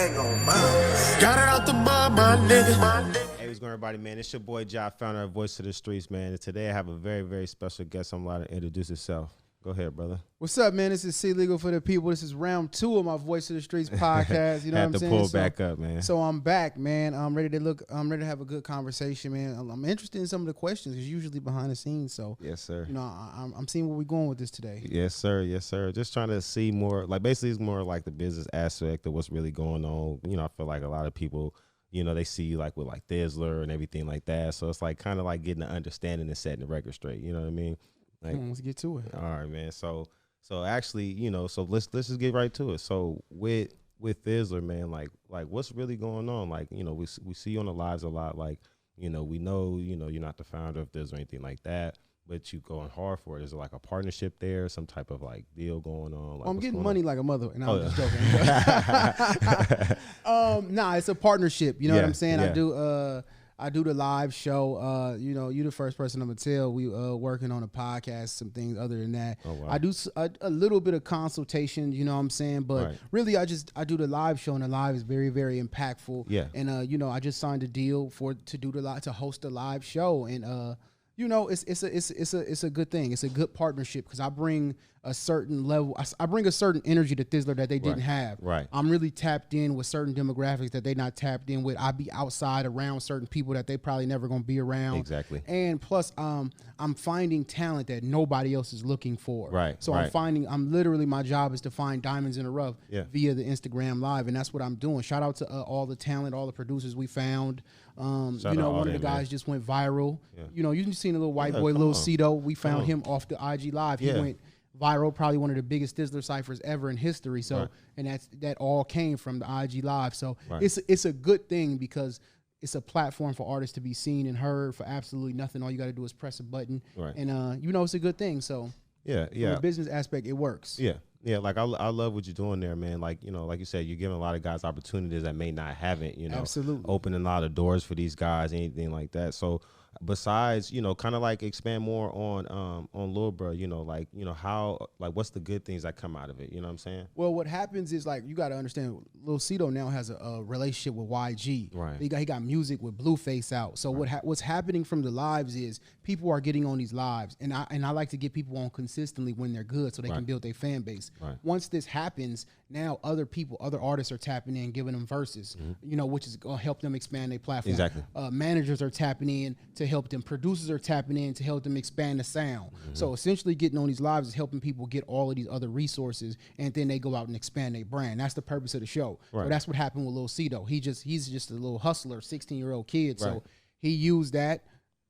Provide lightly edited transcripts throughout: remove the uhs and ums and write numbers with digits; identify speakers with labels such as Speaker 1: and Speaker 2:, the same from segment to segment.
Speaker 1: ain't gon' bounce. Got it out the mud, my nigga.
Speaker 2: Hey, what's going on, everybody, man? It's your boy Ja, founder of Voice of the Streets, man. And today I have a very, very special guest. I'm allowed to introduce himself. Go ahead, brother.
Speaker 3: What's up, man? This is CLEGAL for the people. This is round 2 of my Voice of the Streets podcast. You know what I'm saying?
Speaker 2: Had to pull back up, man.
Speaker 3: So I'm back, man. I'm ready to have a good conversation, man. I'm interested in some of the questions because usually behind the scenes. So
Speaker 2: yes, sir.
Speaker 3: You know, I'm seeing where we're going with this today.
Speaker 2: Yes, sir. Yes, sir. Just trying to see more, like basically it's more like the business aspect of what's really going on. You know, I feel like a lot of people, you know, they see like with like THIZZLER and everything like that. So it's like kind of like getting an understanding and setting the record straight. You know what I mean? Like,
Speaker 3: Let's get to it.
Speaker 2: All right, man. So actually, you know, so let's just get right to it. So with THIZZLER, man, like what's really going on? Like, you know, we see you on the lives a lot. Like, you know, we know, you know, you're not the founder of THIZZLER or anything like that, but you going hard for it. Is there like a partnership there, some type of like deal going on? Like,
Speaker 3: I'm getting money like a mother, and I'm just joking. Nah, it's a partnership. You know what I'm saying?
Speaker 2: Yeah.
Speaker 3: I do the live show. You know, you're the first person I'm gonna tell. We working on a podcast, some things other than that.
Speaker 2: Oh, wow.
Speaker 3: I do a little bit of consultation, you know what I'm saying? But
Speaker 2: right.
Speaker 3: really, I do the live show, and the live is very, very impactful.
Speaker 2: Yeah.
Speaker 3: And you know, I just signed a deal to host a live show, and you know, it's a good thing. It's a good partnership because I bring a certain level. I bring a certain energy to THIZZLER that they didn't have.
Speaker 2: Right.
Speaker 3: I'm really tapped in with certain demographics that they not tapped in with. I be outside around certain people that they probably never gonna be around.
Speaker 2: Exactly.
Speaker 3: And plus, I'm finding talent that nobody else is looking for.
Speaker 2: Right.
Speaker 3: So
Speaker 2: right.
Speaker 3: my job is to find diamonds in the rough via the Instagram live, and that's what I'm doing. Shout out to all the talent, all the producers we found. You know, one of the guys just went viral. Yeah. You know, you've seen a little white boy, Lil Cito. We found him off the IG live. He went viral, probably one of the biggest THIZZLER ciphers ever in history. So, and that all came from the IG live. So it's a good thing because it's a platform for artists to be seen and heard for absolutely nothing. All you got to do is press a button, and you know, it's a good thing. So from a business aspect, it works.
Speaker 2: Yeah, like I love what you're doing there, man. Like, you know, like you said, you're giving a lot of guys opportunities that may not have it, you know.
Speaker 3: Absolutely.
Speaker 2: Opening a lot of doors for these guys, anything like that. So besides, you know, kind of like expand more on Lil Bro, you know, how, like, what's the good things that come out of it? You know what I'm saying?
Speaker 3: Well, what happens is, like, you got to understand, Lil Cito now has a relationship with YG.
Speaker 2: Right.
Speaker 3: He got music with Blueface out. So what's happening from the lives is people are getting on these lives, and I like to get people on consistently when they're good so they can build their fan base.
Speaker 2: Right.
Speaker 3: Once this happens, now other artists are tapping in, giving them verses, you know, which is going to help them expand their platform.
Speaker 2: Exactly.
Speaker 3: Managers are tapping in to help them. Producers are tapping in to help them expand the sound. So essentially getting on these lives is helping people get all of these other resources, and then they go out and expand their brand. That's the purpose of the show. Right. So that's what happened with Lil Cito. He's just a little hustler, 16-year-old kid. Right. So he used that.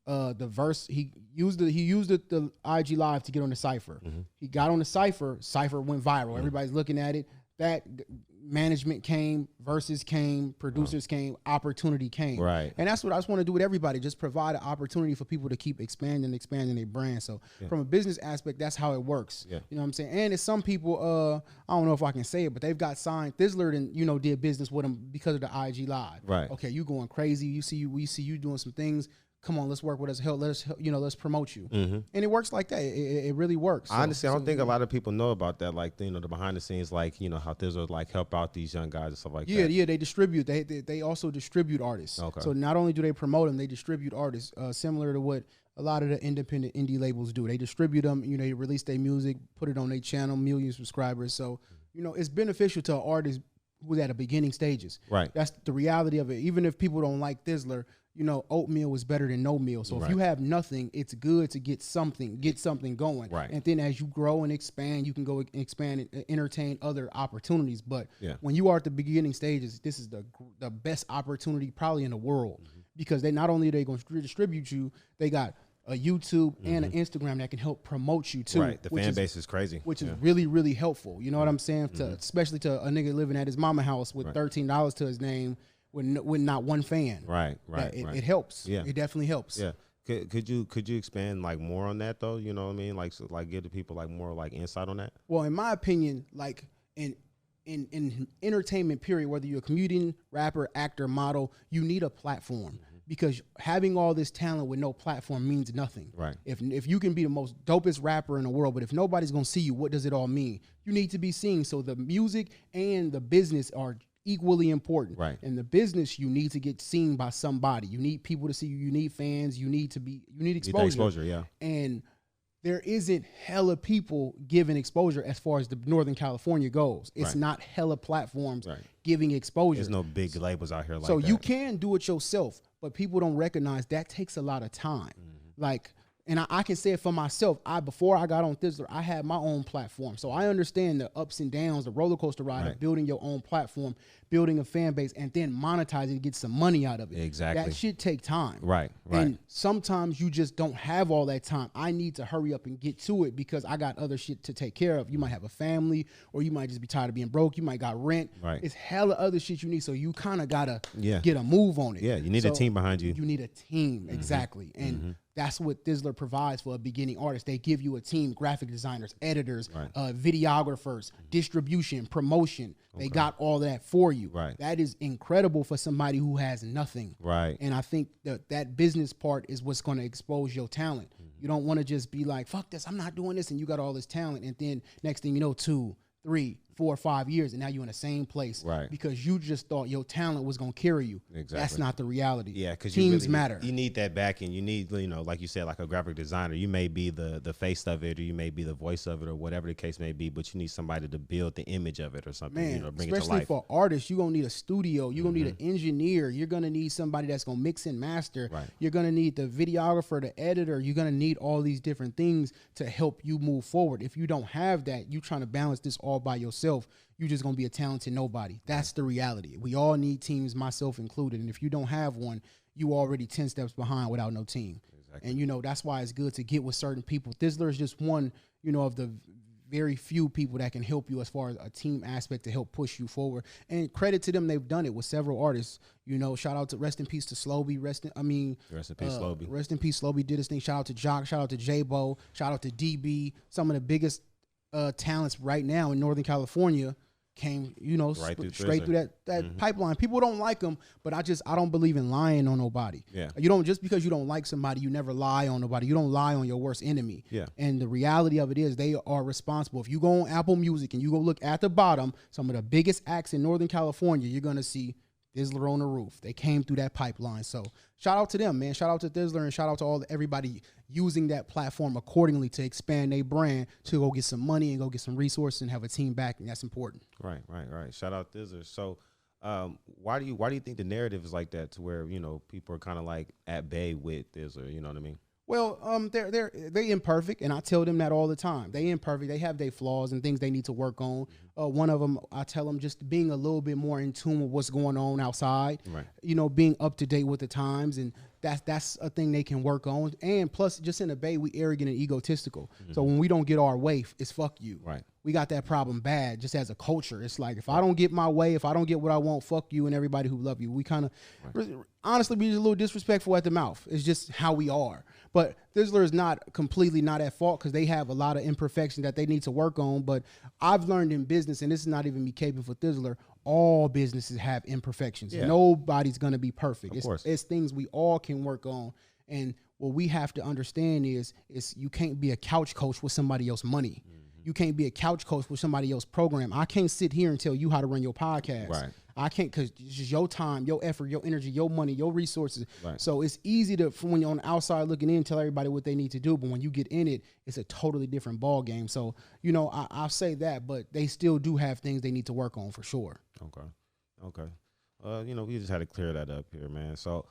Speaker 3: The verse he used the IG live to get on the cipher. He got on the cipher went viral. Everybody's looking at it. That management came, verses came, producers came, opportunity came.
Speaker 2: Right.
Speaker 3: And that's what I just want to do with everybody. Just provide an opportunity for people to keep expanding their brand. So from a business aspect, that's how it works. Yeah. You know what I'm saying? And it's some people, I don't know if I can say it, but they've got signed. THIZZLER and, you know, did business with them because of the IG live.
Speaker 2: Right.
Speaker 3: Okay, you going crazy. We see you doing some things. Come on, let's work with us. Let's promote you. And it works like that. It really works.
Speaker 2: Honestly, I don't think a lot of people know about that. Like, you know, the behind the scenes, like, you know, how THIZZLER like help out these young guys and stuff like that.
Speaker 3: Yeah, they distribute. They also distribute artists.
Speaker 2: Okay.
Speaker 3: So not only do they promote them, they distribute artists. Similar to what a lot of the independent indie labels do. They distribute them. You know, they release their music, put it on their channel, million subscribers. So, you know, it's beneficial to an artist who's at the beginning stages.
Speaker 2: Right.
Speaker 3: That's the reality of it. Even if people don't like THIZZLER, you know, oatmeal is better than no meal. So if you have nothing, it's good to get something going.
Speaker 2: Right.
Speaker 3: And then as you grow and expand, you can go expand and entertain other opportunities. But when you are at the beginning stages, this is the best opportunity probably in the world because they not only are they going to distribute you, they got a YouTube and an Instagram that can help promote you too.
Speaker 2: Right, the fan base is crazy.
Speaker 3: Which is really, really helpful. You know what I'm saying? Especially to a nigga living at his mama house with $13 to his name with not one fan.
Speaker 2: Right.
Speaker 3: It helps.
Speaker 2: Yeah.
Speaker 3: It definitely helps.
Speaker 2: Yeah. Could you expand like more on that though? You know what I mean? Like, so, like give the people like more like insight on that?
Speaker 3: Well, in my opinion, like in entertainment period, whether you're a comedian, rapper, actor, model, you need a platform. Because having all this talent with no platform means nothing.
Speaker 2: Right.
Speaker 3: If you can be the most dopest rapper in the world, but if nobody's gonna see you, what does it all mean? You need to be seen. So the music and the business are equally important.
Speaker 2: Right.
Speaker 3: In the business, you need to get seen by somebody. You need people to see you. You need fans. You need exposure.
Speaker 2: Exposure, yeah.
Speaker 3: And there isn't hella people giving exposure as far as the Northern California goes. It's not hella platforms giving exposure.
Speaker 2: There's no big labels out here like
Speaker 3: so
Speaker 2: that.
Speaker 3: you can do it yourself, but people don't recognize that takes a lot of time. Like, and I can say it for myself. Before I got on THIZZLER, I had my own platform. So I understand the ups and downs, the roller coaster ride of building your own platform, building a fan base, and then monetizing to get some money out of it.
Speaker 2: Exactly.
Speaker 3: That shit take time.
Speaker 2: Right.
Speaker 3: And sometimes you just don't have all that time. I need to hurry up and get to it because I got other shit to take care of. You might have a family, or you might just be tired of being broke. You might got rent.
Speaker 2: Right.
Speaker 3: It's hella other shit you need. So you kind of got to get a move on it.
Speaker 2: Yeah, you need a team behind you.
Speaker 3: You need a team, exactly. And that's what THIZZLER provides for a beginning artist. They give you a team, graphic designers, editors, videographers, distribution, promotion. They got all that for you.
Speaker 2: Right.
Speaker 3: That is incredible for somebody who has nothing.
Speaker 2: Right.
Speaker 3: And I think that business part is what's going to expose your talent. You don't want to just be like, fuck this, I'm not doing this, and you got all this talent, and then next thing you know, 2, 3, 4, 5 years, and now you're in the same place.
Speaker 2: Right.
Speaker 3: Because you just thought your talent was going to carry you.
Speaker 2: Exactly.
Speaker 3: That's not the reality.
Speaker 2: Yeah, because
Speaker 3: teams matter.
Speaker 2: You need that backing. You need, like you said, like a graphic designer. You may be the face of it, or you may be the voice of it, or whatever the case may be, but you need somebody to build the image of it or something.
Speaker 3: Man,
Speaker 2: bring it to
Speaker 3: especially
Speaker 2: life.
Speaker 3: for artists, you're going to need a studio. You're going to need an engineer. You're going to need somebody that's going to mix and master.
Speaker 2: Right.
Speaker 3: You're going to need the videographer, the editor. You're going to need all these different things to help you move forward. If you don't have that, you're trying to balance this all by yourself. You're just going to be a talented nobody. That's the reality. We all need teams, myself included. And if you don't have one, you already 10 steps behind without no team. Exactly. And, that's why it's good to get with certain people. THIZZLER is just one, of the very few people that can help you as far as a team aspect to help push you forward. And credit to them, they've done it with several artists. Shout out to rest in peace to Slowby. Rest in peace, Slowby. Rest in peace, Slowby did his thing. Shout out to Jock. Shout out to J-Bo. Shout out to DB. Some of the biggest talents right now in Northern California came, straight through that pipeline. People don't like them, but I don't believe in lying on nobody.
Speaker 2: Yeah.
Speaker 3: You don't, just because you don't like somebody, you never lie on nobody. You don't lie on your worst enemy.
Speaker 2: Yeah.
Speaker 3: And the reality of it is they are responsible. If you go on Apple Music and you go look at the bottom, some of the biggest acts in Northern California, you're going to see THIZZLER on the roof. They came through that pipeline. So shout out to them, man. Shout out to THIZZLER, and shout out to everybody using that platform accordingly to expand their brand, to go get some money and go get some resources and have a team backing. That's important.
Speaker 2: Right. Shout out THIZZLER. So why do you think the narrative is like that, to where, people are kind of like at bay with THIZZLER, you know what I mean?
Speaker 3: Well, they imperfect, and I tell them that all the time. They imperfect. They have their flaws and things they need to work on. One of them, I tell them, just being a little bit more in tune with what's going on outside. Right. Being up to date with the times, and that's a thing they can work on. And plus, just in the Bay, we arrogant and egotistical. So when we don't get our way, it's fuck you.
Speaker 2: Right.
Speaker 3: We got that problem bad just as a culture. It's like, if I don't get my way, if I don't get what I want, fuck you and everybody who love you. We kind of, honestly, be just a little disrespectful at the mouth. It's just how we are. But THIZZLER is not at fault, because they have a lot of imperfections that they need to work on. But I've learned in business, and this is not even me caping for THIZZLER, all businesses have imperfections. Yeah. Nobody's going to be perfect. It's things we all can work on. And what we have to understand is you can't be a couch coach with somebody else's money. You can't be a couch coach with somebody else's program. I can't sit here and tell you how to run your podcast. Right. I can't, because it's just your time, your effort, your energy, your money, your resources. Right. So it's easy when you're on the outside looking in, tell everybody what they need to do. But when you get in it, it's a totally different ball game. So, I'll say that, but they still do have things they need to work on for sure.
Speaker 2: Okay. We just had to clear that up here, man. So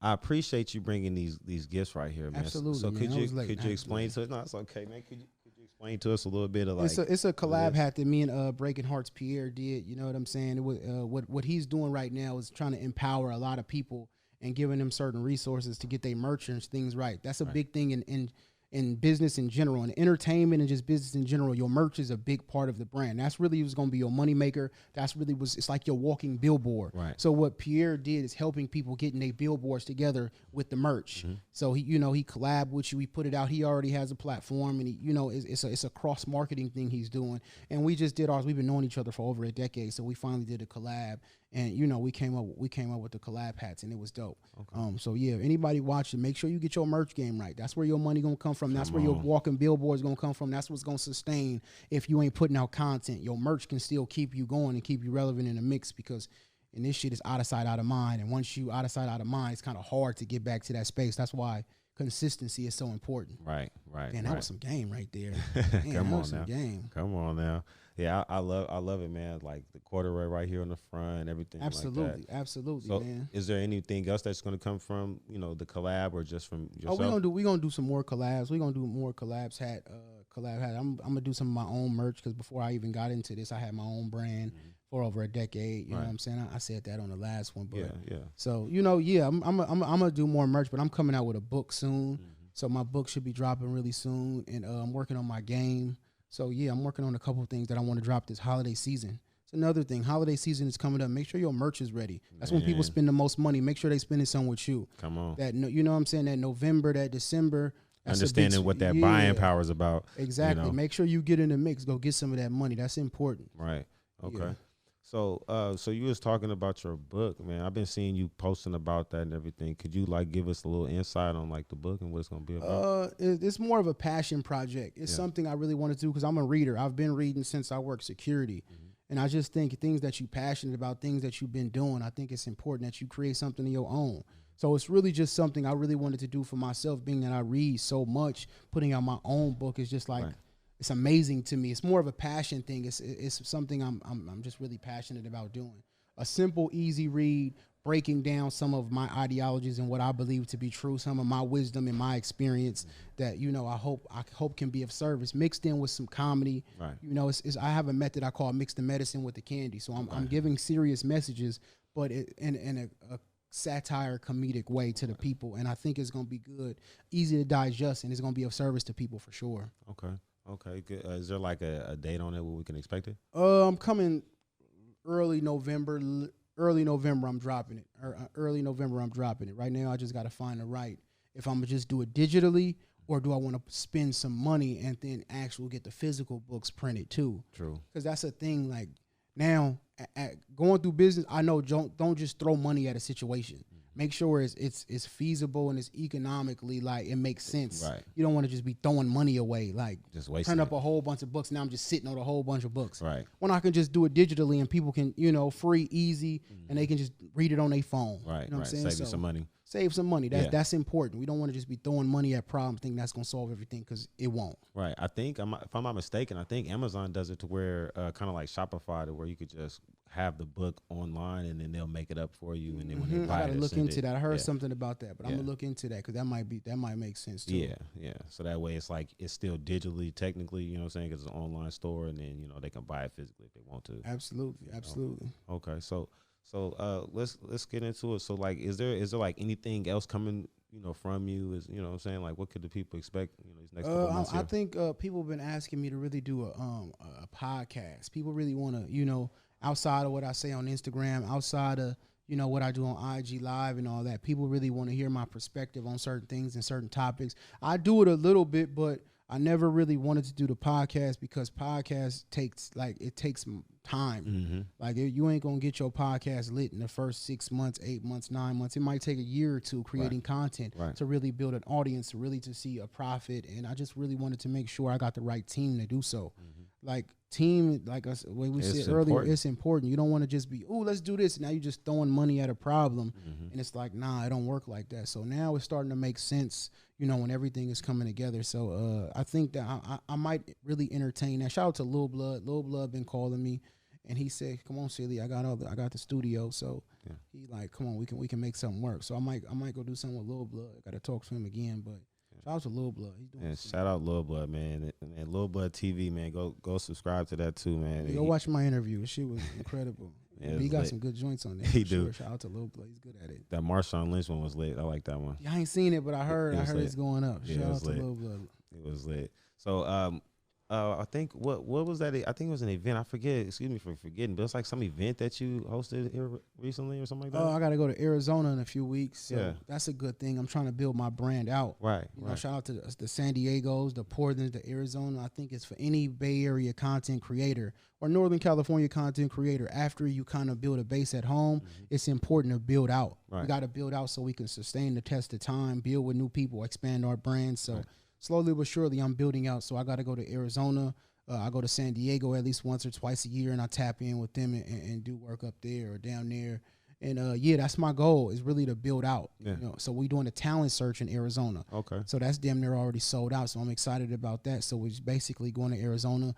Speaker 2: I appreciate you bringing these gifts right here, man.
Speaker 3: Absolutely.
Speaker 2: So could you explain to us? No, it's okay, man. Could you explain to us a little bit of, like,
Speaker 3: it's a collab hat that me and Breaking Hearts Pierre did. You know what I'm saying? It was, what he's doing right now is trying to empower a lot of people and giving them certain resources to get their merch and things right. That's a big thing in business in general, and entertainment, and just business in general. Your merch is a big part of the brand. That's really what's going to be your moneymaker. It's like your walking billboard. Right. So what Pierre did is helping people getting their billboards together with the merch. So he collabed with you. He put it out. He already has a platform, and it's a cross marketing thing he's doing. And we just did ours. We've been knowing each other for over a decade, so we finally did a collab. And we came up with the collab hats, and it was dope. Okay. So yeah, anybody watching, make sure you get your merch game right. That's where your money gonna come from. That's where your walking billboards gonna come from. That's what's gonna sustain if you ain't putting out content. Your merch can still keep you going and keep you relevant in the mix, because and this shit is out of sight, out of mind. And once you out of sight, out of mind, it's kind of hard to get back to that space. That's why consistency is so important.
Speaker 2: Right.
Speaker 3: Man, that was some game right there. Man,
Speaker 2: Come on now. Yeah, I love it, man. Like the corduroy right here on the front and everything.
Speaker 3: Absolutely,
Speaker 2: like that.
Speaker 3: Absolutely,
Speaker 2: so
Speaker 3: man.
Speaker 2: Is there anything else that's going to come from the collab, or just from yourself?
Speaker 3: We're gonna do some more collabs. We're gonna do more collab hat. I'm gonna do some of my own merch, because before I even got into this, I had my own brand for over a decade. You know what I'm saying? I said that on the last one, but
Speaker 2: yeah.
Speaker 3: So I'm gonna do more merch, but I'm coming out with a book soon. So my book should be dropping really soon, and I'm working on my game. So yeah, I'm working on a couple of things that I want to drop this holiday season. It's another thing. Holiday season is coming up. Make sure your merch is ready. That's when people spend the most money. Make sure they spending some with you.
Speaker 2: Come on.
Speaker 3: That you know what I'm saying? That November, that December.
Speaker 2: Understanding what that buying power is about.
Speaker 3: Exactly. Make sure you get in the mix. Go get some of that money. That's important.
Speaker 2: Right. Okay.
Speaker 3: Yeah.
Speaker 2: So you was talking about your book, man. I've been seeing you posting about that and everything. Could you give us a little insight on the book and what it's gonna be about?
Speaker 3: It's more of a passion project. It's something I really want to do, because I'm a reader. I've been reading since I worked security, and I just think things that you're passionate about, things that you've been doing, I think it's important that you create something of your own. So it's really just something I really wanted to do for myself, being that I read so much. Putting out my own book is just it's amazing to me. It's more of a passion thing. It's something I'm just really passionate about doing. A simple, easy read, breaking down some of my ideologies and what I believe to be true, some of my wisdom and my experience that I hope can be of service, mixed in with some comedy. Right. I have a method I call mix the medicine with the candy. So I'm giving serious messages, but in a satire, comedic way to the people, and I think it's gonna be good, easy to digest, and it's gonna be of service to people for sure.
Speaker 2: Okay, good. Is there a date on it where we can expect it?
Speaker 3: I'm coming early November. I'm dropping it. Early November, I'm dropping it. Right now, I just got to find the right. If I'm gonna just do it digitally, or do I want to spend some money and then actually get the physical books printed too? True. Because that's a thing. Like now, going through business, I know don't just throw money at a situation. Make sure it's feasible and it's economically it makes sense. Right. You don't want to just be throwing money away, just print up a whole bunch of books. Now I'm just sitting on a whole bunch of books. Right. When I can just do it digitally and people can free, easy, and they can just read it on their phone. Right. You know what I'm saying?
Speaker 2: Save some money.
Speaker 3: Save some money. That's important. We don't want to just be throwing money at problems, think that's gonna solve everything, because it won't. Right.
Speaker 2: I think if I'm not mistaken, I think Amazon does it to where kind of like Shopify, to where you could just have the book online and then they'll make it up for you, and then when they buy it, I gotta
Speaker 3: look into that. I heard something about that, but I'm gonna look into that, because that might make sense too.
Speaker 2: Yeah. So that way it's it's still digitally, technically, you know what I'm saying, because it's an online store, and then they can buy it physically if they want to.
Speaker 3: Absolutely.
Speaker 2: Okay, so let's get into it. So is there anything else coming from you? Is what I'm saying, what could the people expect these next couple months here?
Speaker 3: I think people have been asking me to really do a podcast. People really want to outside of what I say on Instagram, outside of what I do on IG Live and all that, people really want to hear my perspective on certain things and certain topics. I do it a little bit, but I never really wanted to do the podcast, because podcast takes time. You ain't gonna get your podcast lit in the first 6 months, 8 months, 9 months. It might take a year or two creating content to really build an audience, to see a profit. And I just really wanted to make sure I got the right team to do so. Team, when we said earlier, it's important. You don't want to just be, let's do this. Now you're just throwing money at a problem, and it's nah, it don't work like that. So now it's starting to make sense, when everything is coming together. So I think that I might really entertain that. Shout out to Lil Blood. Lil Blood been calling me, and he said, "Come on, Silly, I got the studio." So he come on, we can make something work. So I might go do something with Lil Blood. I got to talk to him again, but. Shout out to Lil Blood. He's doing
Speaker 2: shout out Lil Blood, man. And Lil Blood TV, man. Go subscribe to that too, man.
Speaker 3: Go watch my interview. She was incredible. He got some good joints on there.
Speaker 2: He do.
Speaker 3: Sure. Shout out to Lil Blood. He's good at it.
Speaker 2: That Marshawn Lynch one was lit. I like that one.
Speaker 3: Yeah, I ain't seen it, but I heard it's going up.
Speaker 2: Yeah,
Speaker 3: Shout out to Lil Blood.
Speaker 2: It was lit. So I think what was that? I think it was an event. I forget. Excuse me for forgetting, but it's like some event that you hosted here recently or something like that.
Speaker 3: Oh, I got to go to Arizona in a few weeks. So that's a good thing. I'm trying to build my brand out.
Speaker 2: Right.
Speaker 3: You know, shout out to the San Diegos, the Portlands, the Arizona. I think it's for any Bay Area content creator or Northern California content creator. After you kind of build a base at home, it's important to build out.
Speaker 2: Right.
Speaker 3: We got to build out so we can sustain the test of time, build with new people, expand our brand. So. Right. Slowly but surely, I'm building out. So I got to go to Arizona. I go to San Diego at least once or twice a year, and I tap in with them and do work up there or down there. And that's my goal, is really to build out. Yeah. You know, so we're doing a talent search in Arizona.
Speaker 2: Okay.
Speaker 3: So that's damn near already sold out. So I'm excited about that. So we're basically going to Arizona,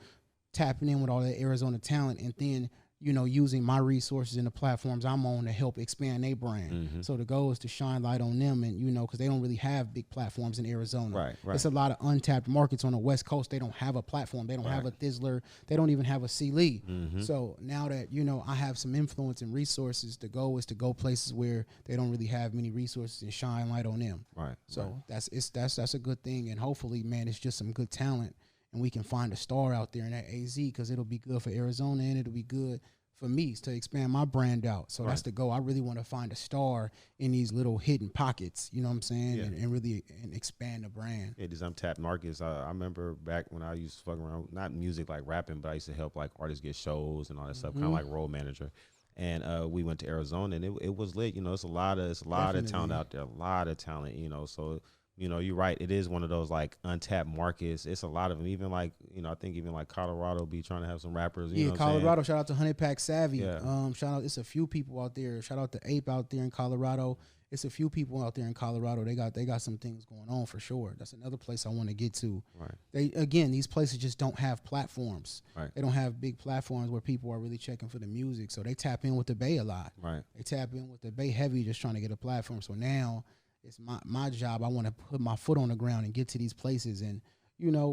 Speaker 3: tapping in with all that Arizona talent, and then using my resources and the platforms I'm on to help expand their brand. So the goal is to shine light on them, and because they don't really have big platforms in Arizona.
Speaker 2: Right.
Speaker 3: It's a lot of untapped markets on the West Coast. They don't have a platform. They don't have a THIZZLER. They don't even have a CLEGAL. So now that I have some influence and resources, the goal is to go places where they don't really have many resources and shine light on them.
Speaker 2: Right.
Speaker 3: So that's a good thing, and hopefully, man, it's just some good talent. And we can find a star out there in that AZ, because it'll be good for Arizona and it'll be good for me to expand my brand out. So that's the goal. I really want to find a star in these little hidden pockets, you know what I'm saying, and really expand the brand.
Speaker 2: Yeah, these untapped markets. I remember back when I used to fuck around, not music like rapping, but I used to help like artists get shows and all that stuff, kind of like role manager. And we went to Arizona, and it was lit. It's a lot of talent out there, a lot of talent. So. You're right. It is one of those like untapped markets. It's a lot of them. Even like, I think even like Colorado be trying to have some rappers. You know what
Speaker 3: Colorado.
Speaker 2: I'm
Speaker 3: Shout out to Honey Pack Savvy.
Speaker 2: Yeah.
Speaker 3: Shout out. It's a few people out there. Shout out to Ape out there in Colorado. It's a few people out there in Colorado. They got some things going on for sure. That's another place I want to get to.
Speaker 2: Right.
Speaker 3: These places just don't have platforms.
Speaker 2: Right.
Speaker 3: They don't have big platforms where people are really checking for the music. So they tap in with the Bay a lot.
Speaker 2: Right.
Speaker 3: They tap in with the Bay heavy, just trying to get a platform. So now it's my job. I want to put my foot on the ground and get to these places and,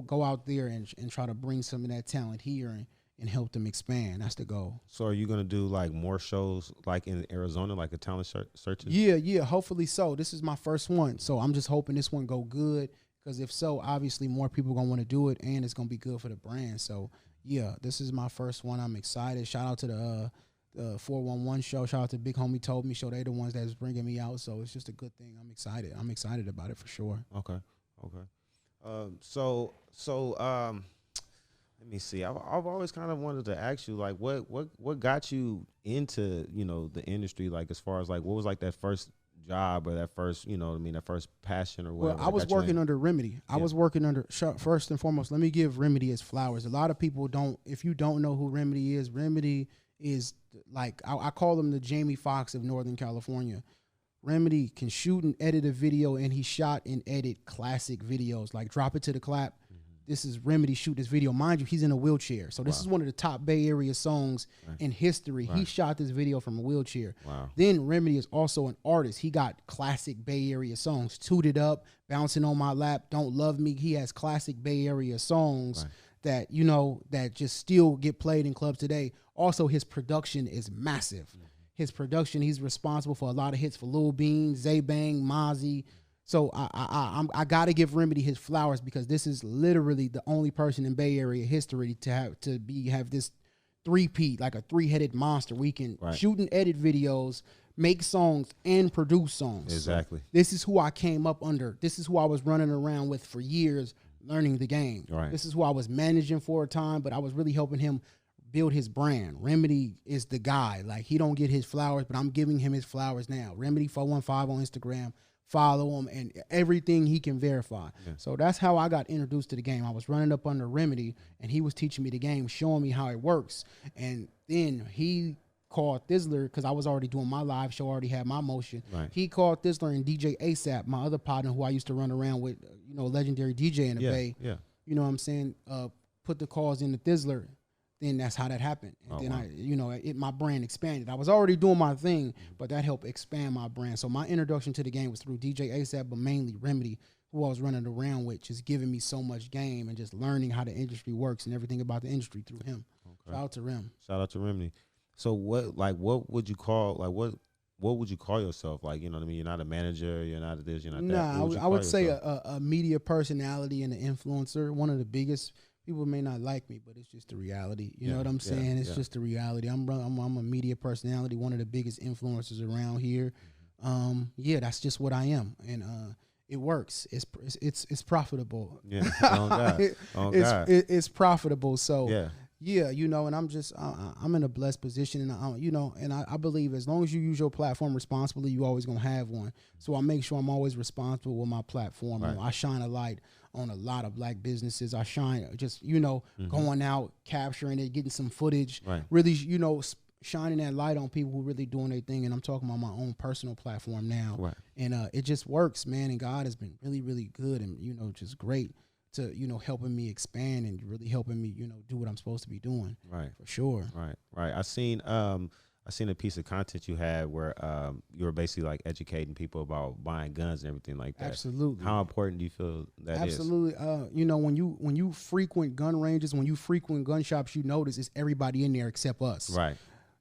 Speaker 3: go out there and try to bring some of that talent here and help them expand. That's the goal.
Speaker 2: So are you going to do like more shows like in Arizona, like a talent searches?
Speaker 3: Yeah. Hopefully so. This is my first one. So I'm just hoping this one go good, because if so, obviously more people are going to want to do it, and it's going to be good for the brand. So yeah, this is my first one. I'm excited. Shout out to the 411 show. Shout out to Big Homie Told Me Show. They the ones that's bringing me out. So it's just a good thing. I'm excited. I'm excited about it for sure.
Speaker 2: Okay. Let me see. I've always kind of wanted to ask you, like, what got you into, the industry? Like, as far as like, what was like that first job or that first, that first passion or whatever?
Speaker 3: Well, I was working under Remedy. I was working under, first and foremost, let me give Remedy his flowers. A lot of people don't, if you don't know who Remedy is like, I call him the Jamie Foxx of Northern California. Remedy can shoot and edit a video, and he shot and edit classic videos like Drop It to the Clap. This is Remedy shoot this video. Mind you, he's in a wheelchair. So this is one of the top Bay Area songs in history. He shot this video from a wheelchair. Then Remedy is also an artist. He got classic Bay Area songs. Toot It Up, Bouncing on My Lap, Don't Love Me. He has classic Bay Area songs that, that just still get played in clubs today. Also, his production is massive. His production, he's responsible for a lot of hits for Lil Bean, Zaybang, Mozzie. So I got to give Remedy his flowers, because this is literally the only person in Bay Area history to have this three-peat, like a three-headed monster. We can shoot and edit videos, make songs, and produce songs.
Speaker 2: Exactly.
Speaker 3: So this is who I came up under. This is who I was running around with for years, learning the game. This is who I was managing for a time, but I was really helping him build his brand. Remedy is the guy. Like, he don't get his flowers, but I'm giving him his flowers now. Remedy 415 on Instagram. Follow him, and everything he can verify. So that's how I got introduced to the game. I was running up under Remedy, and he was teaching me the game, showing me how it works. And then he called THIZZLER, because I was already doing my live show, already had my motion. He called THIZZLER and DJ ASAP, my other partner who I used to run around with, legendary DJ in the Bay. You know what I'm saying? Put the calls into THIZZLER. Then that's how that happened. And then my brand expanded. I was already doing my thing, but that helped expand my brand. So my introduction to the game was through DJ ASAP, but mainly Remedy, who I was running around with, just giving me so much game and just learning how the industry works and everything about the industry through him. Shout out to Rem.
Speaker 2: Shout out to Remedy. So what would you call, what would you call yourself? Like, you know what I mean? You're not a manager, you're not this, you're not that.
Speaker 3: I would say a media personality and an influencer. One of the biggest people may not like me, but it's just the reality. You know what I'm saying? It's just the reality. I'm a media personality, one of the biggest influencers around here. That's just what I am, and it works. It's profitable.
Speaker 2: Yeah, oh God,
Speaker 3: it's profitable. So you know, and I'm in a blessed position, and I believe as long as you use your platform responsibly, you always gonna have one. So I make sure I'm always responsible with my platform.
Speaker 2: Right.
Speaker 3: You know, I shine a light on a lot of black businesses. I shine just, going out, capturing it, getting some footage, really, shining that light on people who really doing their thing. And I'm talking about my own personal platform now. And it just works, man. And God has been really, really good and, just great to, helping me expand and really helping me, do what I'm supposed to be doing.
Speaker 2: Right.
Speaker 3: For sure.
Speaker 2: Right. I seen a piece of content you had where you were basically like educating people about buying guns and everything like that.
Speaker 3: Absolutely.
Speaker 2: How important do you feel that
Speaker 3: Absolutely.
Speaker 2: is?
Speaker 3: When you frequent gun ranges, when you frequent gun shops, you notice it's everybody in there except us.
Speaker 2: Right.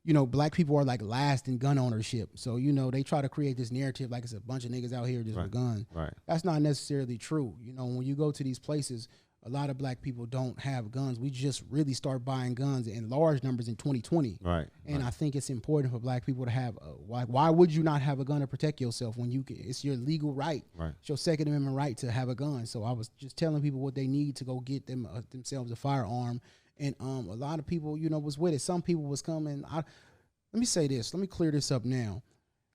Speaker 3: Black people are like last in gun ownership. So, they try to create this narrative like it's a bunch of niggas out here just with guns.
Speaker 2: Right.
Speaker 3: That's not necessarily true. When you go to these places, a lot of black people don't have guns. We just really start buying guns in large numbers in 2020.
Speaker 2: Right.
Speaker 3: And I think it's important for black people to have why would you not have a gun to protect yourself when it's your legal right.
Speaker 2: Right.
Speaker 3: It's your Second Amendment right to have a gun. So I was just telling people what they need to go get themselves a firearm. And a lot of people, was with it. Some people was coming. Let me say this. Let me clear this up now.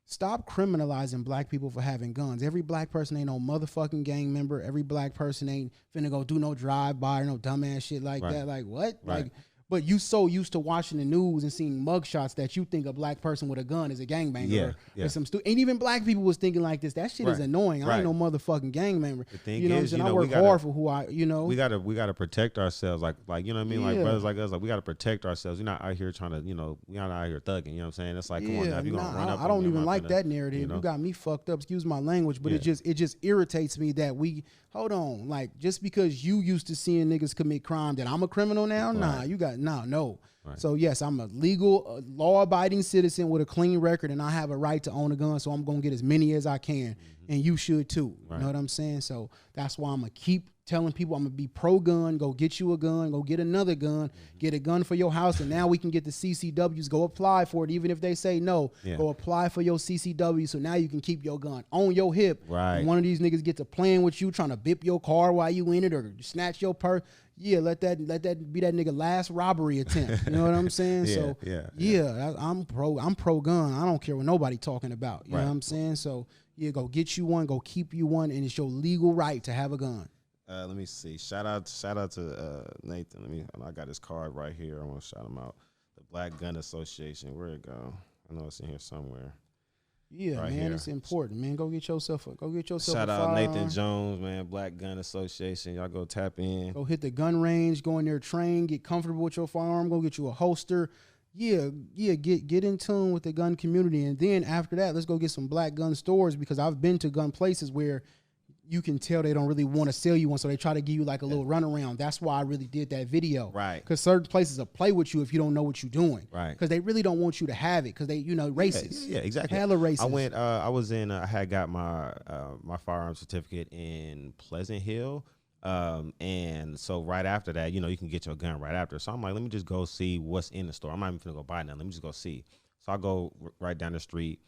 Speaker 3: Stop criminalizing black people for having guns. Every black person ain't no motherfucking gang member. Every black person ain't finna go do no drive-by or no dumbass shit like that. Like, what?
Speaker 2: Right.
Speaker 3: Like, but you so used to watching the news and seeing mugshots that you think a black person with a gun is a gangbanger. Or some ain't even black people was thinking like this. That shit is annoying. I ain't no motherfucking gang member.
Speaker 2: The thing
Speaker 3: what I'm
Speaker 2: is,
Speaker 3: saying? I work hard for who I.
Speaker 2: We gotta protect ourselves. Like you know what I mean? Like brothers like us, like we gotta protect ourselves. We're not out here trying to, we not out here thugging. You know what I'm saying? It's like, come on now, if you gonna run up.
Speaker 3: I don't even like that narrative. You got me fucked up. Excuse my language, but it just irritates me that hold on, like just because you used to seeing niggas commit crime that I'm a criminal now. Nah, you got no. Right. So yes, I'm a legal, law-abiding citizen with a clean record, and I have a right to own a gun. So I'm gonna get as many as I can, and you should too. Right. You know what I'm saying? So that's why I'm gonna keep telling people I'm gonna be pro-gun. Go get you a gun. Go get another gun. Get a gun for your house, and now we can get the CCWs. Go apply for it, even if they say no. Go apply for your CCW, so now you can keep your gun on your hip.
Speaker 2: Right.
Speaker 3: And one of these niggas gets to playing with you, trying to bip your car while you in it, or snatch your purse. Yeah, let that be that nigga last robbery attempt. You know what I'm saying? I'm pro gun. I don't care what nobody talking about. You know what I'm saying? So go get you one, go keep you one, and it's your legal right to have a gun.
Speaker 2: Let me see. Shout out to Nathan. I got his card right here. I want to shout him out. The Black Gun Association. Where'd it go? I know it's in here somewhere.
Speaker 3: Yeah, right man, here. It's important, man. Go get yourself a
Speaker 2: Shout out Nathan Jones, man. Black Gun Association. Y'all go tap in.
Speaker 3: Go hit the gun range. Go in there, train. Get comfortable with your firearm. Go get you a holster. Get in tune with the gun community, and then after that, let's go get some black gun stores, because I've been to gun places where you can tell they don't really want to sell you one, so they try to give you like a little runaround. That's why I really did that video.
Speaker 2: Right.
Speaker 3: Because certain places will play with you if you don't know what you're doing.
Speaker 2: Right.
Speaker 3: Because they really don't want you to have it, because they, racist.
Speaker 2: Yeah, exactly.
Speaker 3: Hella racist.
Speaker 2: I had got my my firearm certificate in Pleasant Hill. And so right after that, you can get your gun right after. So I'm like, let me just go see what's in the store. I'm not even gonna go buy nothing. Let me just go see. So I go right down the street,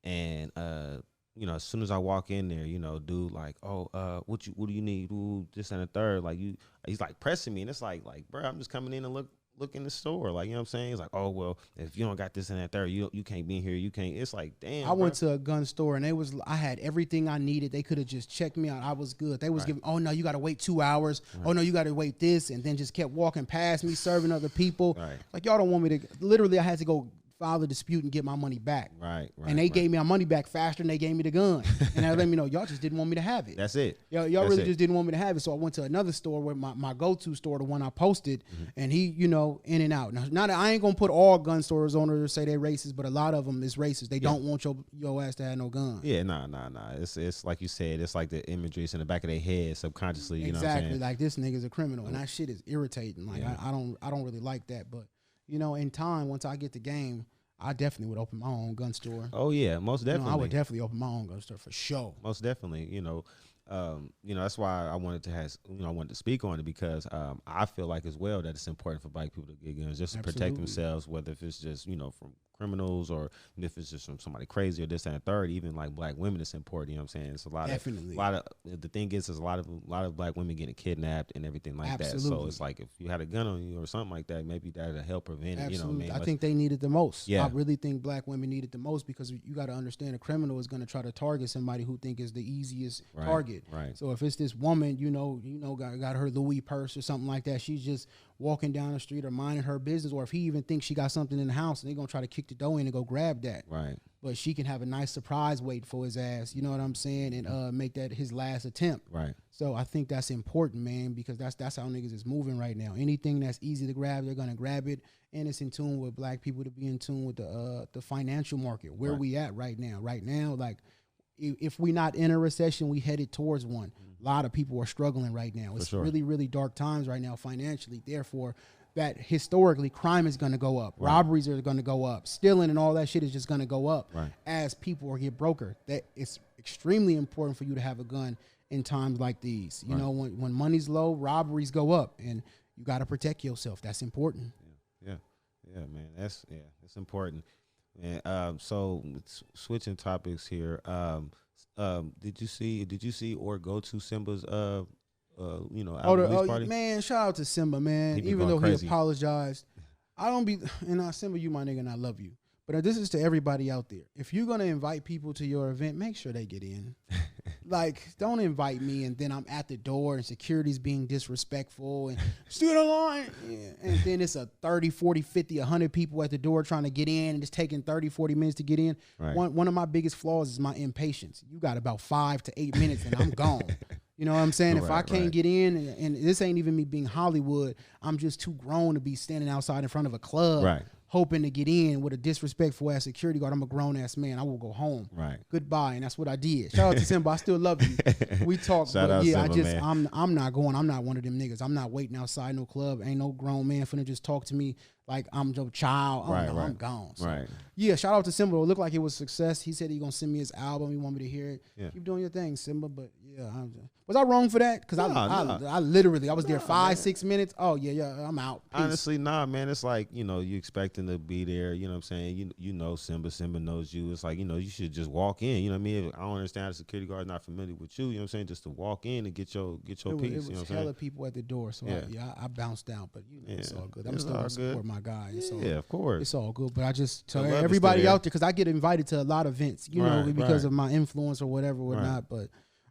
Speaker 2: and as soon as I walk in there, dude, like, what do you need? Ooh, this and the third. Like he's like pressing me, and it's like, bro, I'm just coming in and look in the store. Like, you know what I'm saying? He's like, oh, well, if you don't got this and that third, you can't be in here. You can't. It's like, damn.
Speaker 3: I went to a gun store, and I had everything I needed. They could have just checked me out. I was good. They was giving, oh no, you got to wait 2 hours. Right. Oh no, you got to wait this, and then just kept walking past me, serving other people.
Speaker 2: Right.
Speaker 3: Like, y'all don't want me to. Literally, I had to go file a dispute and get my money back.
Speaker 2: Right.
Speaker 3: And they gave me my money back faster than they gave me the gun. And they let me know, y'all just didn't want me to have it.
Speaker 2: That's it.
Speaker 3: Y'all really just didn't want me to have it. So I went to another store where my go-to store, the one I posted, and he, in and out. Now, I ain't going to put all gun stores on there to say they're racist, but a lot of them is racist. They don't want your ass to have no gun.
Speaker 2: Yeah, nah. It's like you said, it's like the imagery is in the back of their head subconsciously. You know what I'm saying?
Speaker 3: Like, this nigga's a criminal, and that shit is irritating. Like, I don't really like that. But, in time, once I get the game, I definitely would open my own gun store.
Speaker 2: Oh yeah, most definitely.
Speaker 3: I would definitely open my own gun store for sure.
Speaker 2: Most definitely, you know, that's why I wanted to speak on it, because I feel like as well that it's important for black people to get guns just to protect themselves, whether if it's just, you know, from criminals or if it's just from somebody crazy or this and third. Even like black women, it's important. You know what I'm saying? It's a lot of the thing is a lot of black women getting kidnapped and everything like that. So it's like if you had a gun on you or something like that, maybe that'll help prevent it. You know what I mean?
Speaker 3: I think they need it the most.
Speaker 2: Yeah.
Speaker 3: I really think black women need it the most, because you got to understand a criminal is going to try to target somebody who think is the easiest target.
Speaker 2: Right.
Speaker 3: So if it's this woman, got her Louis purse or something like that, she's just walking down the street or minding her business, or if he even thinks she got something in the house, and they're going to try to kick the door in and go grab that.
Speaker 2: Right.
Speaker 3: But she can have a nice surprise wait for his ass, you know what I'm saying, and make that his last attempt.
Speaker 2: Right.
Speaker 3: So I think that's important, man, because that's how niggas is moving right now. Anything that's easy to grab, they're going to grab it, and it's in tune with black people to be in tune with the financial market, where we at right now. Right now, like, if we not in a recession, we headed towards one. A lot of people are struggling right now. It's really, really dark times right now financially. Therefore, that historically crime is going to go up. Robberies are going to go up. Stealing and all that shit is just going to go up as people get broker. That it's extremely important for you to have a gun in times like these. You know, when money's low, robberies go up, and you got to protect yourself. That's important.
Speaker 2: Yeah, man. That's important. And so switching topics here. Did you see or go to Simba's release party?
Speaker 3: Man, shout out to Simba, man. Even though he apologized, I don't be, and Simba, you my nigga, and I love you. But this is to everybody out there. If you're gonna invite people to your event, make sure they get in. Like, don't invite me and then I'm at the door and security's being disrespectful and student line. Yeah. And then it's a 30, 40, 50, 100 people at the door trying to get in, and it's taking 30, 40 minutes to get in. Right. One of my biggest flaws is my impatience. You got about 5 to 8 minutes and I'm gone. You know what I'm saying? If I can't get in, and this ain't even me being Hollywood, I'm just too grown to be standing outside in front of a club hoping to get in with a disrespectful ass security guard. I'm a grown ass man. I will go home. Right. Goodbye. And that's what I did. Shout out to Simba. I still love you. We talk. Shout out Simba, man. I'm not going. I'm not one of them niggas. I'm not waiting outside no club. Ain't no grown man finna just talk to me like I'm your child. I'm gone. So, yeah, shout out to Simba. It looked like it was a success. He said he gonna send me his album. He want me to hear it. Yeah. Keep doing your thing, Simba. But yeah, was I wrong for that? Because I literally was there 5-6 minutes. Oh yeah, I'm out. Peace.
Speaker 2: Honestly, nah, man. It's like, you expecting to be there. You know what I'm saying? You know Simba. Simba knows you. It's like, you should just walk in. You know what I mean? I don't understand, the security guard not familiar with you. You know what I'm saying? Just to walk in and get your piece.
Speaker 3: It was hella people at the door, so I bounced out. But it's all good. I'm still gonna support my guy.
Speaker 2: Of course.
Speaker 3: It's all good. But I just tell everybody out there, because I get invited to a lot of events, because of my influence or whatever, whatnot. But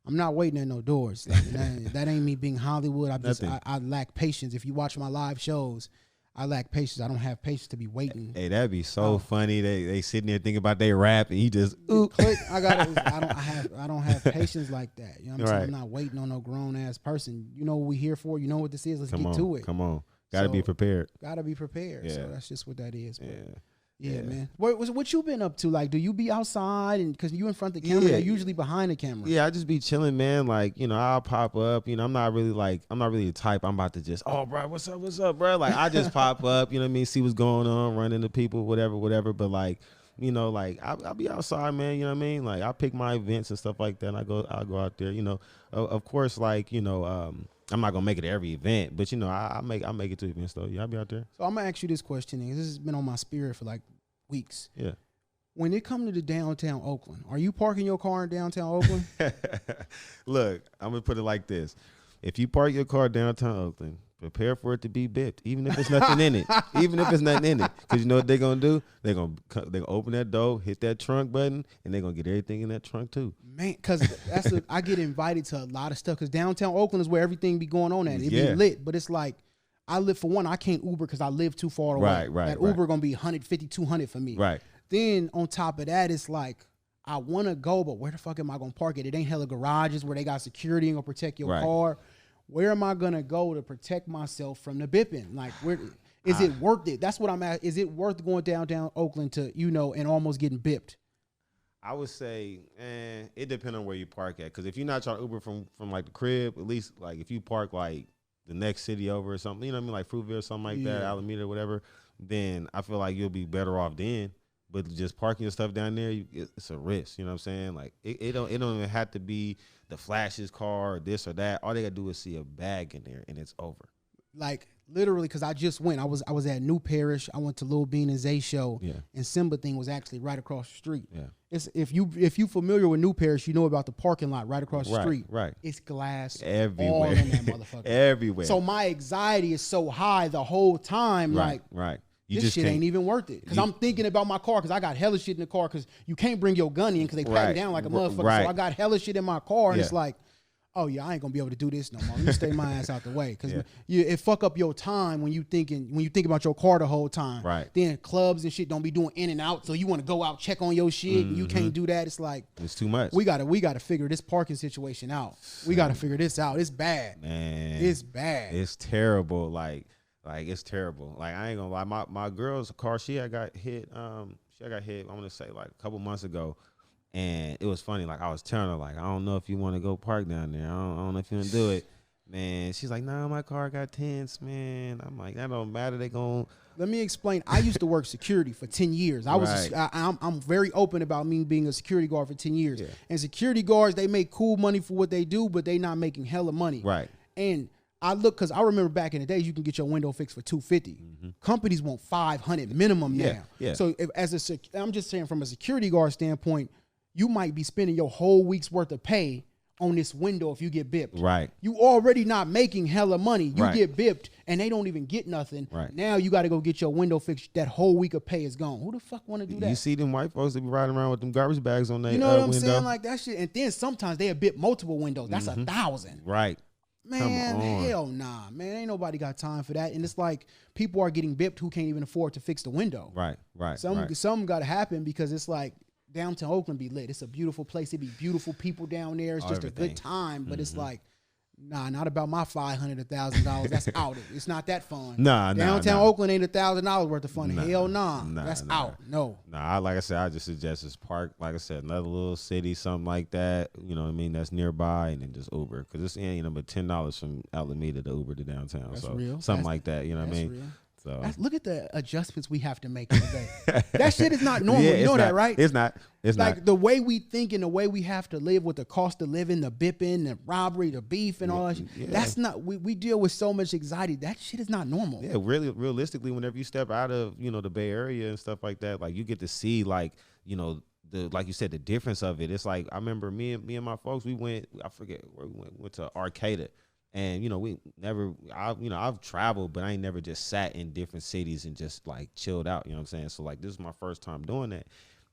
Speaker 3: I'm not waiting at no doors. Like, that ain't me being Hollywood. I lack patience. If you watch my live shows, I lack patience. I don't have patience to be waiting.
Speaker 2: Hey, that'd be so funny. They sitting there thinking about their rap, and he just
Speaker 3: click. I don't have patience like that. You know what I'm saying? I'm not waiting on no grown ass person. You know what we here for. You know what this is. Let's get to it.
Speaker 2: Come on. Gotta be prepared.
Speaker 3: Gotta be prepared. Yeah. So that's just what that is. Yeah, man. What you been up to? Like, do you be outside, and because you in front of the camera, you're usually behind the camera?
Speaker 2: Yeah, I just be chilling, man. Like, I'll pop up. I'm not really the type I'm about to just, oh, bro, what's up, bro? Like, I just pop up. You know what I mean? See what's going on, run into people, whatever. But like, I'll be outside, man. You know what I mean? Like, I pick my events and stuff like that, and I'll go out there. Of course, like, I'm not gonna make it to every event, but I make it to events though. Yeah, I'll be out there.
Speaker 3: So I'm gonna ask you this question, because this has been on my spirit for like weeks.
Speaker 2: Yeah.
Speaker 3: When it comes to the downtown Oakland, are you parking your car in downtown Oakland?
Speaker 2: Look, I'm gonna put it like this: if you park your car downtown Oakland, prepare for it to be bipped, even if it's nothing in it. Even if it's nothing in it, because you know what they're gonna do? They're gonna open that door, hit that trunk button, and they're gonna get everything in that trunk too.
Speaker 3: Man, because I get invited to a lot of stuff, because downtown Oakland is where everything be going on at. It be lit, but it's like, I live, for one, I can't Uber because I live too far away. That Uber gonna be 150, 200 for me. Right. Then on top of that, it's like, I want to go, but where the fuck am I gonna park it? It ain't hella garages where they got security and gonna protect your car. Where am I gonna go to protect myself from the bipping? Like, where is it worth it? That's what I'm at. Is it worth going downtown Oakland to, and almost getting bipped?
Speaker 2: I would say, it depends on where you park at. Because if you're not trying to Uber from like the crib, at least like if you park like the next city over or something, you know what I mean, like Fruitville or something like that, Alameda or whatever, then I feel like you'll be better off then. But just parking your stuff down there, it's a risk. You know what I'm saying? Like it don't even have to be the flashes car or this or that. All they gotta do is see a bag in there, and it's over.
Speaker 3: Like literally, because I just went. I was at New Parish. I went to Lil Bean and Zay show.
Speaker 2: Yeah. And
Speaker 3: Simba thing was actually right across the street.
Speaker 2: Yeah.
Speaker 3: It's if you familiar with New Parish, you know about the parking lot right across the street.
Speaker 2: Right.
Speaker 3: It's glass
Speaker 2: everywhere.
Speaker 3: all in that motherfucker.
Speaker 2: Everywhere.
Speaker 3: So my anxiety is so high the whole time.
Speaker 2: Right.
Speaker 3: Like
Speaker 2: right.
Speaker 3: This shit ain't even worth it. Because I'm thinking about my car because I got hella shit in the car because you can't bring your gun in because they pat down like a motherfucker.
Speaker 2: Right.
Speaker 3: So I got hella shit in my car and it's like, oh yeah, I ain't gonna be able to do this no more. Let me stay my ass out the way. Because it fuck up your time when you think about your car the whole time.
Speaker 2: Right.
Speaker 3: Then clubs and shit don't be doing in and out. So you want to go out, check on your shit, and you can't do that. It's like
Speaker 2: it's too much.
Speaker 3: We gotta figure this parking situation out. We gotta figure this out. It's bad.
Speaker 2: Man.
Speaker 3: It's bad.
Speaker 2: It's terrible. Like it's terrible. Like I ain't gonna lie. My girl's car, she had got hit. I want to say like a couple months ago, and it was funny. Like I was telling her, like I don't know if you want to go park down there. I don't know if you want to do it, man. She's like, nah, my car got tents, man. I'm like, that don't matter. They gon'
Speaker 3: Let me explain. I used to work security for 10 years. I'm very open about me being a security guard for 10 years.
Speaker 2: Yeah.
Speaker 3: And security guards, they make cool money for what they do, but they not making hella money.
Speaker 2: Right.
Speaker 3: And I look, because I remember back in the days, you can get your window fixed for $250. Companies want $500 minimum now.
Speaker 2: Yeah.
Speaker 3: So I'm just saying from a security guard standpoint, you might be spending your whole week's worth of pay on this window if you get bipped.
Speaker 2: Right.
Speaker 3: You already not making hella money. You
Speaker 2: Right.
Speaker 3: get bipped and they don't even get nothing.
Speaker 2: Right.
Speaker 3: Now you got to go get your window fixed. That whole week of pay is gone. Who the fuck want to do that?
Speaker 2: You see them white folks that be riding around with them garbage bags on their
Speaker 3: You know what I'm
Speaker 2: window.
Speaker 3: saying? Like that shit. And then sometimes they bip multiple windows. That's $1,000.
Speaker 2: Right.
Speaker 3: Man, hell nah, man. Ain't nobody got time for that. And it's like people are getting bipped who can't even afford to fix the window.
Speaker 2: Right.
Speaker 3: Something got to happen because it's like downtown Oakland be lit. It's a beautiful place. It be beautiful people down there. It's just a good time. But it's like, nah, not about my $500, $1,000. That's out. It's not that fun. Downtown Oakland ain't $1,000 worth of fun. Hell nah. That's out. No.
Speaker 2: Nah, like I said, I just suggest this park. Like I said, another little city, something like that. You know what I mean? That's nearby, and then just Uber, because this ain't but $10 from Alameda to Uber to downtown.
Speaker 3: That's
Speaker 2: so
Speaker 3: real.
Speaker 2: Something like that. You know what I mean?
Speaker 3: Real.
Speaker 2: So
Speaker 3: look at the adjustments we have to make in the day. That shit is not normal. You know that, right?
Speaker 2: It's not. It's
Speaker 3: like
Speaker 2: not.
Speaker 3: the way we think and the way we have to live with the cost of living, the bipping, the robbery, the beef, and all that shit. Yeah. That's not. We deal with so much anxiety. That shit is not normal.
Speaker 2: Yeah, really, realistically, whenever you step out of the Bay Area and stuff like that, like you get to see like like you said, the difference of it. It's like I remember me and my folks, we went. I forget where we went to Arcata. And we never, I've traveled, but I ain't never just sat in different cities and just like chilled out. You know what I'm saying? So like this is my first time doing that.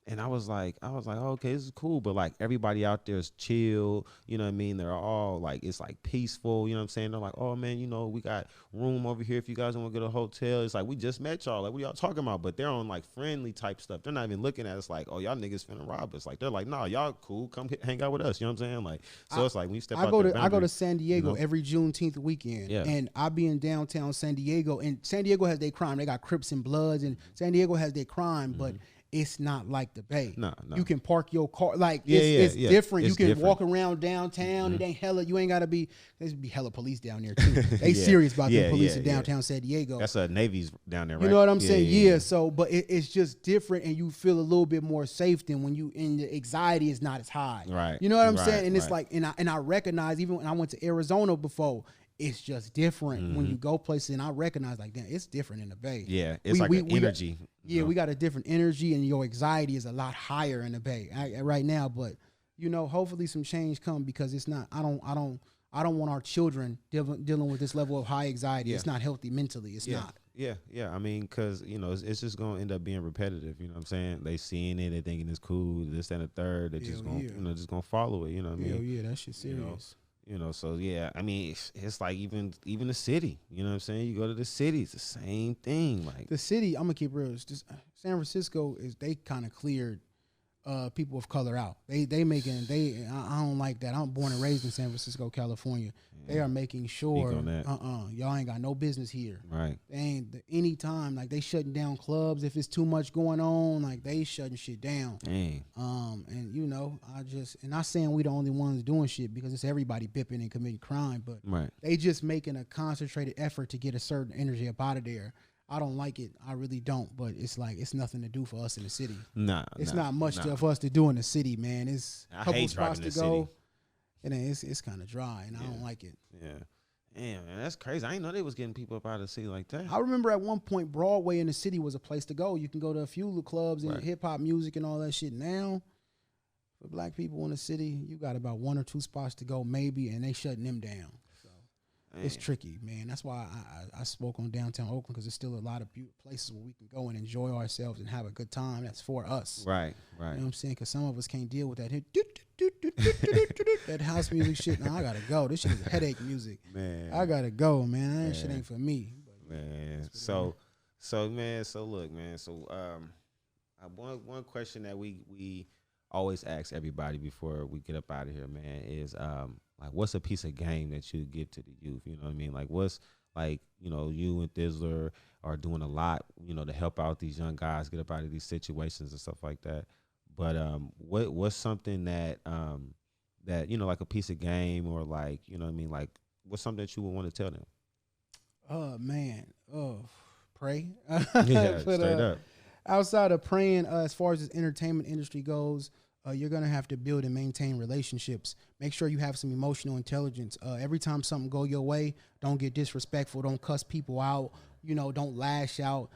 Speaker 2: And I was like, oh, okay, this is cool. But like everybody out there is chill. You know what I mean? They're all like, it's like peaceful. You know what I'm saying? They're like, oh man, we got room over here if you guys want to go to a hotel. It's like, we just met y'all. Like, what are y'all talking about? But they're on like friendly type stuff. They're not even looking at us like, oh, y'all niggas finna rob us. Like, they're like, nah, y'all cool. Come hang out with us. You know what I'm saying? Like, so it's like when you step out there.
Speaker 3: I go to San Diego every Juneteenth weekend.
Speaker 2: Yeah.
Speaker 3: And I be in downtown San Diego. And San Diego has their crime. They got Crips and Bloods. And San Diego has their crime. But it's not like the Bay.
Speaker 2: No.
Speaker 3: You can park your car. Like, it's different.
Speaker 2: It's
Speaker 3: you can
Speaker 2: different.
Speaker 3: Walk around downtown. It ain't hella. You ain't got to be. There's be hella police down there, too. They serious about the police in downtown San Diego.
Speaker 2: That's Navy's down there, right?
Speaker 3: You know what I'm saying? Yeah. So, but it's just different, and you feel a little bit more safe than when the anxiety is not as high.
Speaker 2: Right.
Speaker 3: You know what I'm saying? And it's like, and I recognize, even when I went to Arizona before, it's just different when you go places, and I recognize like, damn, it's different in the Bay.
Speaker 2: Yeah, it's an energy.
Speaker 3: We got a different energy, and your anxiety is a lot higher in the Bay right now. But hopefully some change come, because it's not. I don't want our children dealing with this level of high anxiety. It's not healthy mentally. It's not.
Speaker 2: Yeah. I mean, because it's just gonna end up being repetitive. You know what I'm saying? They seeing it, they thinking it's cool, this and the third. They just gonna just gonna follow it. You know what I mean?
Speaker 3: Yeah, that shit serious.
Speaker 2: So yeah, I mean, it's like even the city. You know what I'm saying? You go to the city, it's the same thing. Like
Speaker 3: the city, I'm gonna keep real. It's just San Francisco they kind of cleared people of color out. I don't like that. I'm born and raised in San Francisco, California. They are making sure y'all ain't got no business here.
Speaker 2: Right.
Speaker 3: They ain't anytime like they shutting down clubs if it's too much going on. Like they shutting shit down.
Speaker 2: Dang.
Speaker 3: And not saying we the only ones doing shit, because it's everybody bipping and committing crime, but they just making a concentrated effort to get a certain energy up out of there. I don't like it. I really don't. But it's like it's nothing to do for us in the city.
Speaker 2: It's
Speaker 3: not much for us to do in the city, man. It's a couple spots to go, and then it's kind of dry, and I don't like it.
Speaker 2: Yeah. Damn, man, that's crazy. I didn't know they was getting people up out of the city like that.
Speaker 3: I remember at one point Broadway in the city was a place to go. You can go to a few little clubs and hip hop music and all that shit. Now, for black people in the city, you got about 1 or 2 spots to go maybe, and they shutting them down. So it's tricky, man. That's why I spoke on downtown Oakland, because there's still a lot of beautiful places where we can go and enjoy ourselves and have a good time. That's for us.
Speaker 2: Right.
Speaker 3: You know what I'm saying? Because some of us can't deal with that that house music shit. Now I gotta go. This shit is headache music. Man, I gotta go, man. That shit ain't for me.
Speaker 2: Man, so look, man. So one question that we always ask everybody before we get up out of here, man, is like, what's a piece of game that you give to the youth? You know what I mean? Like, what's like, you know, you and THIZZLER are doing a lot, you know, to help out these young guys get up out of these situations and stuff like that. But what's something that that, you know, like a piece of game, or like, you know what I mean, like what's something that you would want to tell them?
Speaker 3: Pray.
Speaker 2: Yeah, straight up.
Speaker 3: Outside of praying, as far as the entertainment industry goes, you're going to have to build and maintain relationships. Make sure you have some emotional intelligence. Every time something go your way, don't get disrespectful. Don't cuss people out. You know, don't lash out.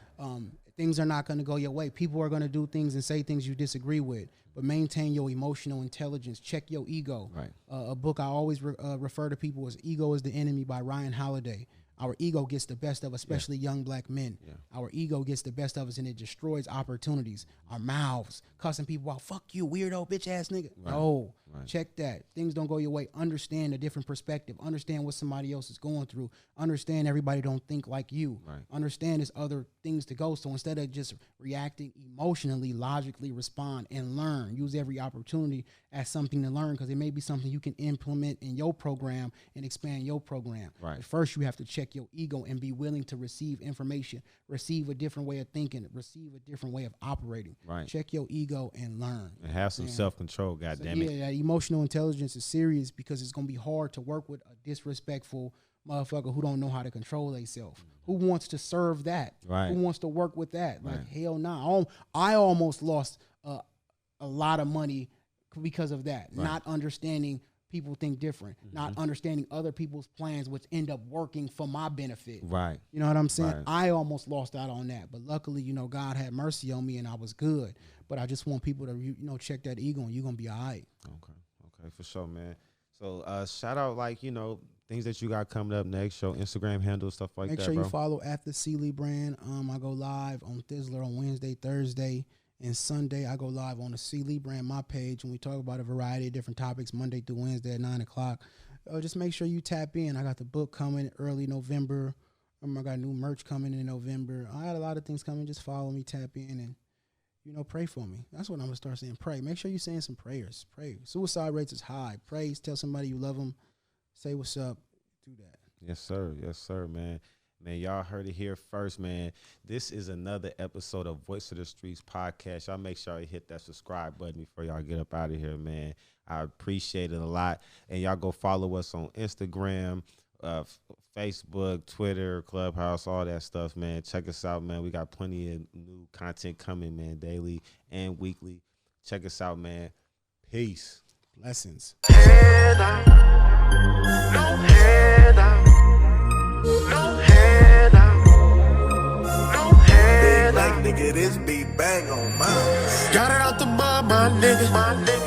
Speaker 3: Things are not going to go your way. People are going to do things and say things you disagree with, but maintain your emotional intelligence. Check your ego.
Speaker 2: Right.
Speaker 3: A book I always refer to people as Ego is the Enemy by Ryan Holiday. Our ego gets the best of us, especially young black men. Yeah. Our ego gets the best of us, and it destroys opportunities. Our mouths, cussing people out, fuck you, weirdo, bitch-ass nigga. Right. No, check that. Things don't go your way. Understand a different perspective. Understand what somebody else is going through. Understand everybody don't think like you. Right. Understand there's other things to go. So instead of just reacting emotionally, logically respond and learn. Use every opportunity as something to learn, because it may be something you can implement in your program and expand your program. Right. But first, you have to check your ego and be willing to receive information, receive a different way of thinking, receive a different way of operating. Right. Check your ego and learn.
Speaker 2: And have some self-control, goddammit.
Speaker 3: Yeah, that emotional intelligence is serious, because it's going to be hard to work with a disrespectful motherfucker who don't know how to control themselves. Who wants to serve that? Right. Who wants to work with that? Like, hell nah. I almost lost a lot of money because of that. Right. Not understanding people think different, not understanding other people's plans, which end up working for my benefit. Right. You know what I'm saying? Right. I almost lost out on that. But luckily, you know, God had mercy on me and I was good. But I just want people to, you know, check that ego, and you're going to be all right.
Speaker 2: Okay, for sure, man. So shout out, like, you know, things that you got coming up next, your Instagram handle, stuff like that,
Speaker 3: Make sure you follow at the Clee Brand. I go live on THIZZLER on Wednesday, Thursday, and Sunday. I go live on the Clee Brand, my page, and we talk about a variety of different topics Monday through Wednesday at 9 o'clock. Just make sure you tap in. I got the book coming early November. I got new merch coming in November. I got a lot of things coming. Just follow me, tap in, and, you know, pray for me. That's what I'm going to start saying. Pray. Make sure you're saying some prayers. Pray. Suicide rates is high. Pray. Tell somebody you love them. Say what's up. Do that.
Speaker 2: Yes, sir. Yes, sir, man. Man, y'all heard it here first, man. This is another episode of Voice of the Streets podcast. Y'all make sure you hit that subscribe button before y'all get up out of here, man. I appreciate it a lot. And y'all go follow us on Instagram, Facebook, Twitter, Clubhouse, all that stuff, man. Check us out, man. We got plenty of new content coming, man, daily and weekly. Check us out, man. Peace.
Speaker 3: Blessings.
Speaker 1: Head out. No head out. No head out. No head out.
Speaker 4: Big nigga, this beat bang on mine.
Speaker 1: Got it out the mud, my nigga.